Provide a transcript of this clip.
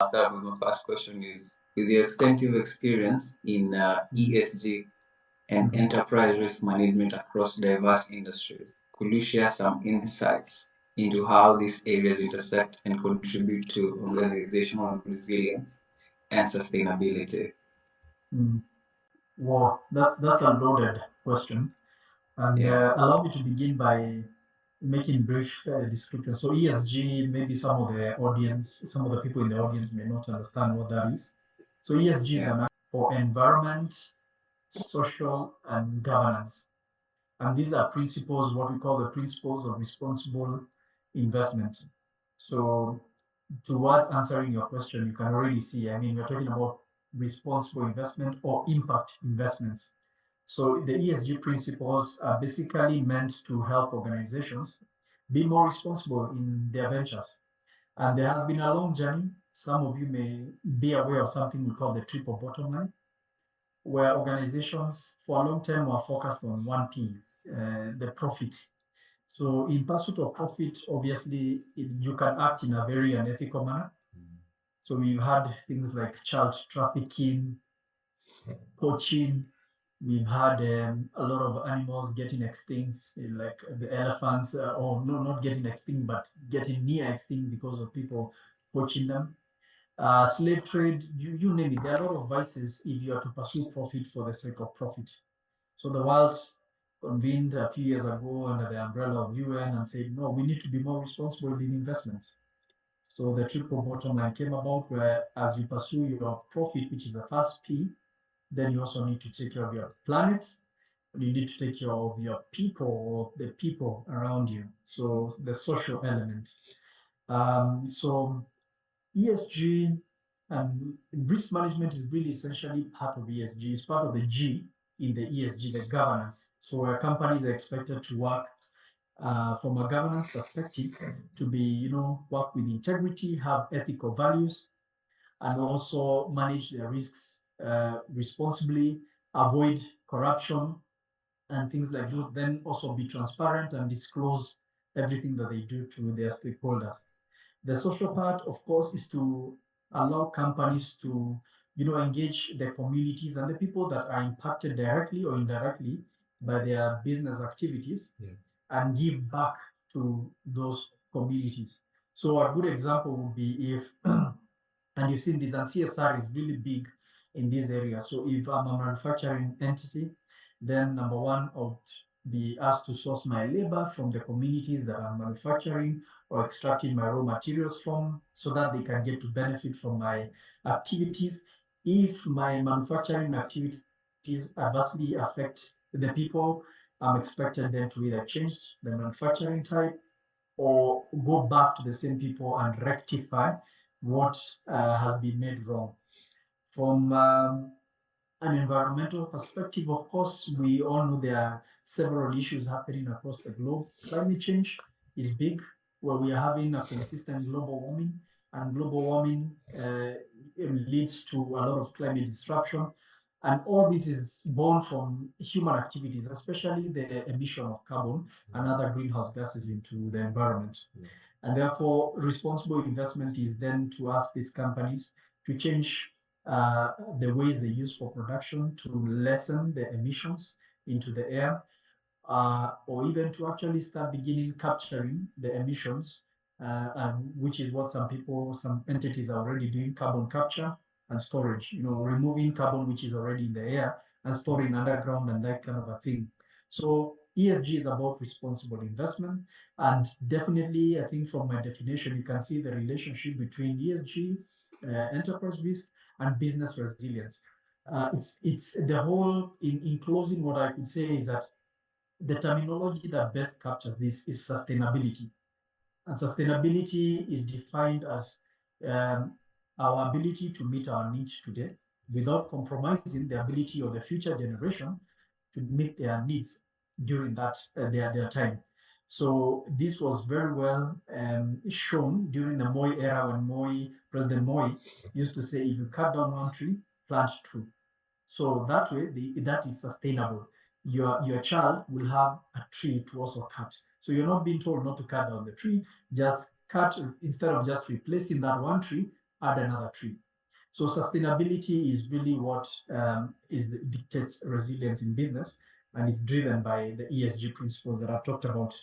start with my first question is, with your extensive experience in ESG and enterprise risk management across diverse industries, could you share some insights into how these areas intersect and contribute to organizational resilience and sustainability? Wow, that's a loaded question. And allow me to begin by making brief description. So ESG, maybe some of the people in the audience may not understand what that is. So ESG is an act for environment, social, and governance. And these are principles, what we call the principles of responsible investment. So towards answering your question, you can already see, I mean, we're talking about responsible investment or impact investments. So the ESG principles are basically meant to help organizations be more responsible in their ventures. And there has been a long journey. Some of you may be aware of something we call the triple bottom line, where organizations for a long time were focused on one P, the profit. So in pursuit of profit, obviously, you can act in a very unethical manner. So we've had things like child trafficking, poaching. We've had a lot of animals getting extinct, like the elephants, or no, not getting extinct, but getting near extinct because of people poaching them. Slave trade, you name it. There are a lot of vices if you are to pursue profit for the sake of profit. So the world convened a few years ago under the umbrella of UN and said, no, we need to be more responsible in investments. So the triple bottom line came about where as you pursue your profit, which is the first P, then you also need to take care of your planet. You need to take care of your people or the people around you. So the social element. So ESG and risk management is really essentially part of ESG. It's part of the G in the ESG, the governance. So where companies are expected to work from a governance perspective to be, work with integrity, have ethical values, and also manage their risks responsibly, avoid corruption and things like those, then also be transparent and disclose everything that they do to their stakeholders. The social part, of course, is to allow companies to, engage their communities and the people that are impacted directly or indirectly by their business activities and give back to those communities. So a good example would be if and you've seen this, and CSR is really big in this area. So if I'm a manufacturing entity, then number one, I would be asked to source my labor from the communities that I'm manufacturing or extracting my raw materials from so that they can get to benefit from my activities. If my manufacturing activities adversely affect the people, I'm expected then to either change the manufacturing type or go back to the same people and rectify what has been made wrong. From an environmental perspective, of course, we all know there are several issues happening across the globe. Climate change is big, where we are having a consistent global warming, and global warming leads to a lot of climate disruption. And all this is born from human activities, especially the emission of carbon and other greenhouse gases into the environment. And therefore, responsible investment is then to ask these companies to change the ways they use for production to lessen the emissions into the air, or even to actually start beginning capturing the emissions, which is what some entities are already doing, carbon capture and storage, removing carbon which is already in the air and storing underground and that kind of a thing. So ESG is about responsible investment. And definitely, I think from my definition, you can see the relationship between ESG, enterprise risk, and business resilience. It's the whole, in closing, what I could say is that the terminology that best captures this is sustainability. And sustainability is defined as our ability to meet our needs today without compromising the ability of the future generation to meet their needs during that their time. So this was very well shown during the Moi era when President Moi used to say, if you cut down one tree, plant two. So that way, that is sustainable. Your child will have a tree to also cut. So you're not being told not to cut down the tree, just cut instead of just replacing that one tree, add another tree. So sustainability is really what dictates resilience in business, and it's driven by the ESG principles that I've talked about